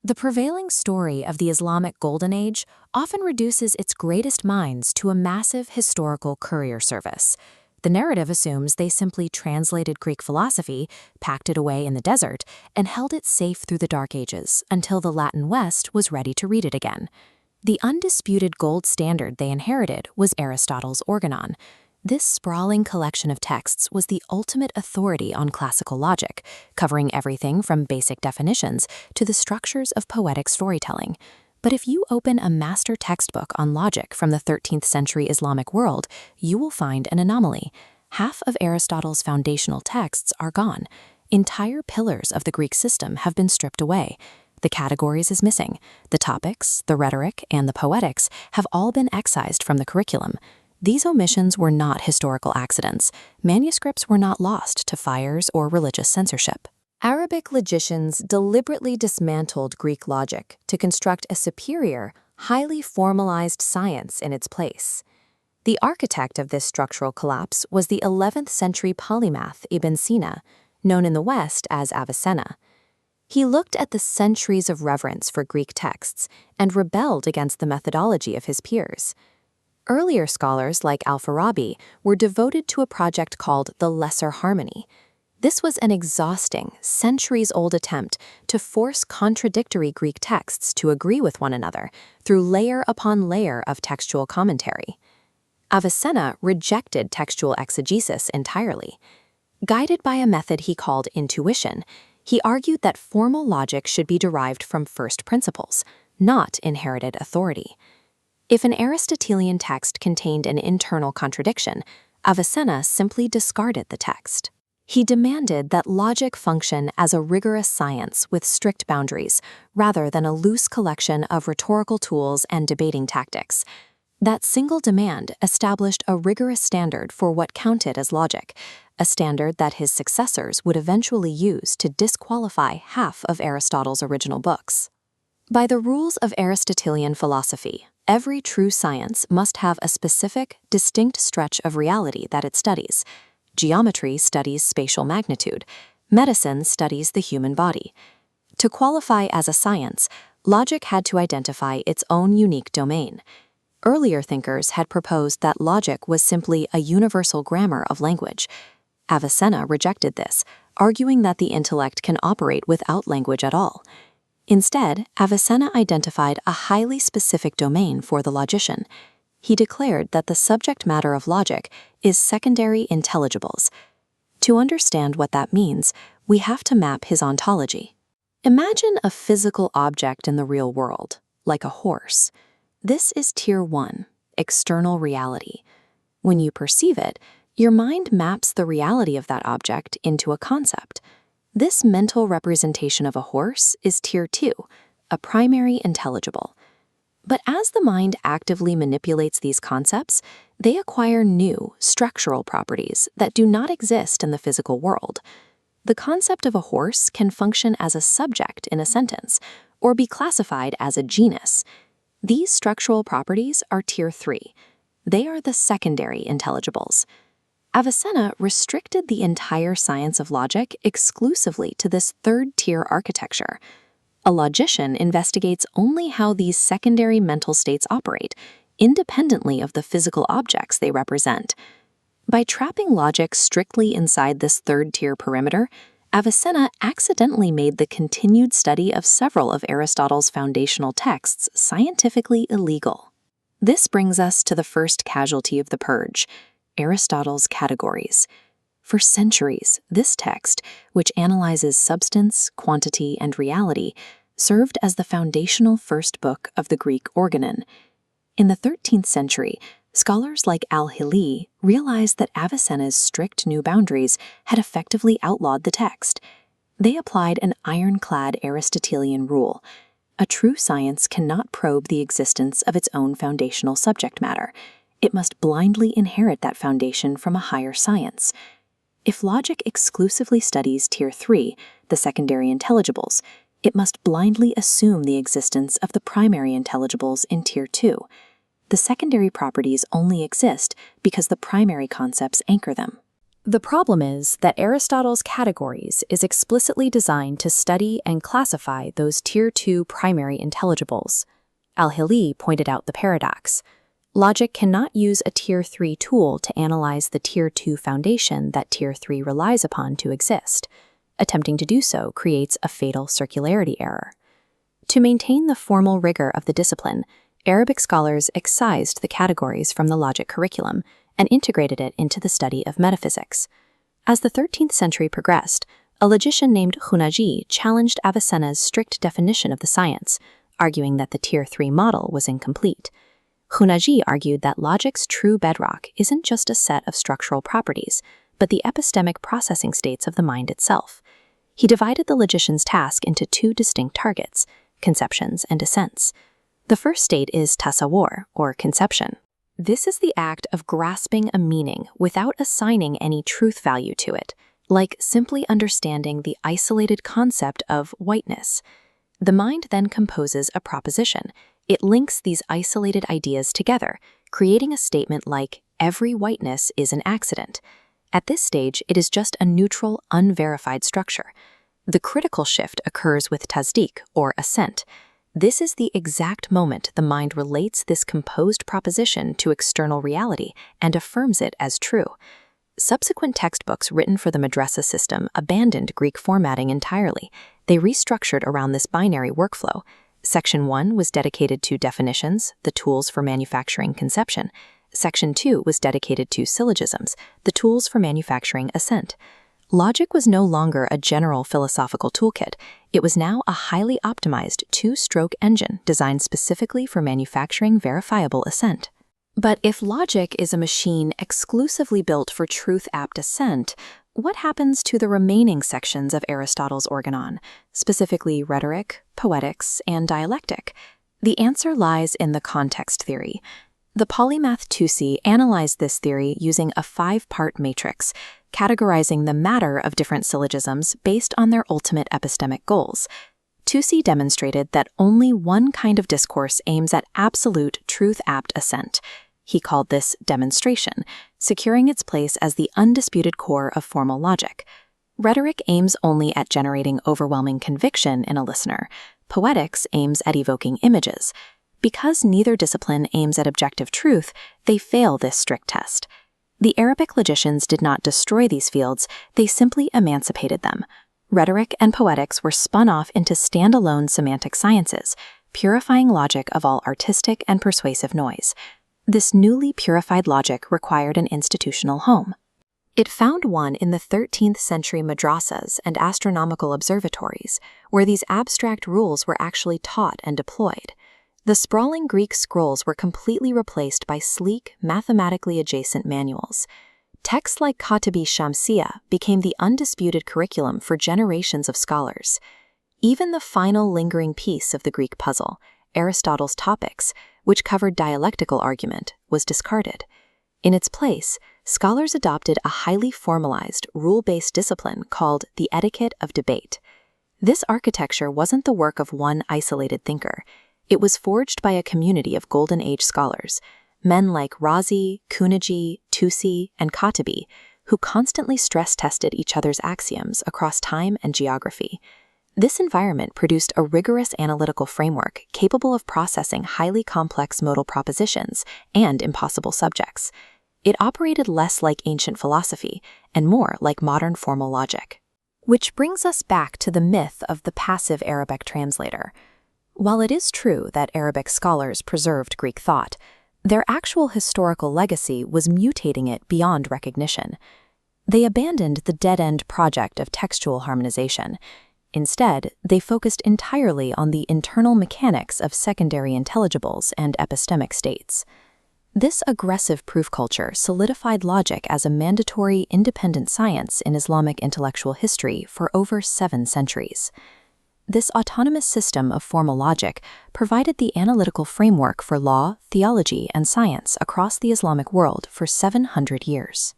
The prevailing story of the Islamic Golden Age often reduces its greatest minds to a massive historical courier service. The narrative assumes they simply translated Greek philosophy, packed it away in the desert, and held it safe through the Dark Ages until the Latin West was ready to read it again. The undisputed gold standard they inherited was Aristotle's Organon. This sprawling collection of texts was the ultimate authority on classical logic, covering everything from basic definitions to the structures of poetic storytelling. But if you open a master textbook on logic from the 13th century Islamic world, you will find an anomaly. Half of Aristotle's foundational texts are gone. Entire pillars of the Greek system have been stripped away. The categories is missing. The topics, the rhetoric, and the poetics have all been excised from the curriculum. These omissions were not historical accidents. Manuscripts were not lost to fires or religious censorship. Arabic logicians deliberately dismantled Greek logic to construct a superior, highly formalized science in its place. The architect of this structural collapse was the 11th century polymath Ibn Sina, known in the West as Avicenna. He looked at the centuries of reverence for Greek texts and rebelled against the methodology of his peers. Earlier scholars like Al-Farabi were devoted to a project called the Lesser Harmony. This was an exhausting, centuries-old attempt to force contradictory Greek texts to agree with one another through layer upon layer of textual commentary. Avicenna rejected textual exegesis entirely. Guided by a method he called intuition, he argued that formal logic should be derived from first principles, not inherited authority. If an Aristotelian text contained an internal contradiction, Avicenna simply discarded the text. He demanded that logic function as a rigorous science with strict boundaries, rather than a loose collection of rhetorical tools and debating tactics. That single demand established a rigorous standard for what counted as logic, a standard that his successors would eventually use to disqualify half of Aristotle's original books. By the rules of Aristotelian philosophy, every true science must have a specific, distinct stretch of reality that it studies. Geometry studies spatial magnitude. Medicine studies the human body. To qualify as a science, logic had to identify its own unique domain. Earlier thinkers had proposed that logic was simply a universal grammar of language. Avicenna rejected this, arguing that the intellect can operate without language at all. Instead, Avicenna identified a highly specific domain for the logician. He declared that the subject matter of logic is secondary intelligibles. To understand what that means, we have to map his ontology. Imagine a physical object in the real world, like a horse. This is Tier 1, external reality. When you perceive it, your mind maps the reality of that object into a concept. This mental representation of a horse is Tier 2, a primary intelligible. But as the mind actively manipulates these concepts, they acquire new, structural properties that do not exist in the physical world. The concept of a horse can function as a subject in a sentence, or be classified as a genus. These structural properties are Tier 3. They are the secondary intelligibles. Avicenna restricted the entire science of logic exclusively to this third-tier architecture. A logician investigates only how these secondary mental states operate, independently of the physical objects they represent. By trapping logic strictly inside this third-tier perimeter, Avicenna accidentally made the continued study of several of Aristotle's foundational texts scientifically illegal. This brings us to the first casualty of the Purge, Aristotle's categories. For centuries, this text, which analyzes substance, quantity, and reality, served as the foundational first book of the Greek Organon. In the 13th century, scholars like Al-Hili realized that Avicenna's strict new boundaries had effectively outlawed the text. They applied an ironclad Aristotelian rule. A true science cannot probe the existence of its own foundational subject matter. It must blindly inherit that foundation from a higher science. If logic exclusively studies Tier 3, the secondary intelligibles, it must blindly assume the existence of the primary intelligibles in Tier 2. The secondary properties only exist because the primary concepts anchor them. The problem is that Aristotle's categories is explicitly designed to study and classify those Tier 2 primary intelligibles. Al-Hili pointed out the paradox. Logic cannot use a Tier 3 tool to analyze the Tier 2 foundation that Tier 3 relies upon to exist. Attempting to do so creates a fatal circularity error. To maintain the formal rigor of the discipline, Arabic scholars excised the categories from the logic curriculum and integrated it into the study of metaphysics. As the 13th century progressed, a logician named Khunaji challenged Avicenna's strict definition of the science, arguing that the Tier 3 model was incomplete. Khunaji argued that logic's true bedrock isn't just a set of structural properties, but the epistemic processing states of the mind itself. He divided the logician's task into two distinct targets, conceptions and assents. The first state is tasawwur, or conception. This is the act of grasping a meaning without assigning any truth value to it, like simply understanding the isolated concept of whiteness. The mind then composes a proposition. It links these isolated ideas together, creating a statement like, every whiteness is an accident. At this stage, it is just a neutral, unverified structure. The critical shift occurs with tasdiq, or assent. This is the exact moment the mind relates this composed proposition to external reality and affirms it as true. Subsequent textbooks written for the madrasa system abandoned Greek formatting entirely. They restructured around this binary workflow. Section 1 was dedicated to definitions, the tools for manufacturing conception. Section 2 was dedicated to syllogisms, the tools for manufacturing assent. Logic was no longer a general philosophical toolkit. It was now a highly optimized two-stroke engine designed specifically for manufacturing verifiable assent. But if logic is a machine exclusively built for truth-apt assent, what happens to the remaining sections of Aristotle's Organon, specifically rhetoric, poetics, and dialectic? The answer lies in the context theory. The polymath Tusi analyzed this theory using a 5-part matrix, categorizing the matter of different syllogisms based on their ultimate epistemic goals. Tusi demonstrated that only one kind of discourse aims at absolute truth-apt assent. He called this demonstration, securing its place as the undisputed core of formal logic. Rhetoric aims only at generating overwhelming conviction in a listener. Poetics aims at evoking images. Because neither discipline aims at objective truth, they fail this strict test. The Arabic logicians did not destroy these fields, they simply emancipated them. Rhetoric and poetics were spun off into standalone semantic sciences, purifying logic of all artistic and persuasive noise. This newly purified logic required an institutional home. It found one in the 13th century madrasas and astronomical observatories, where these abstract rules were actually taught and deployed. The sprawling Greek scrolls were completely replaced by sleek, mathematically adjacent manuals. Texts like Katabi Shamsiyya became the undisputed curriculum for generations of scholars. Even the final lingering piece of the Greek puzzle, Aristotle's Topics, which covered dialectical argument, was discarded. In its place, scholars adopted a highly formalized, rule-based discipline called the etiquette of debate. This architecture wasn't the work of one isolated thinker. It was forged by a community of Golden Age scholars, men like Razi, Khunaji, Tusi, and Katabi, who constantly stress-tested each other's axioms across time and geography. This environment produced a rigorous analytical framework capable of processing highly complex modal propositions and impossible subjects. It operated less like ancient philosophy and more like modern formal logic. Which brings us back to the myth of the passive Arabic translator. While it is true that Arabic scholars preserved Greek thought, their actual historical legacy was mutating it beyond recognition. They abandoned the dead-end project of textual harmonization. Instead, they focused entirely on the internal mechanics of secondary intelligibles and epistemic states. This aggressive proof culture solidified logic as a mandatory independent science in Islamic intellectual history for over 7 centuries. This autonomous system of formal logic provided the analytical framework for law, theology, and science across the Islamic world for 700 years.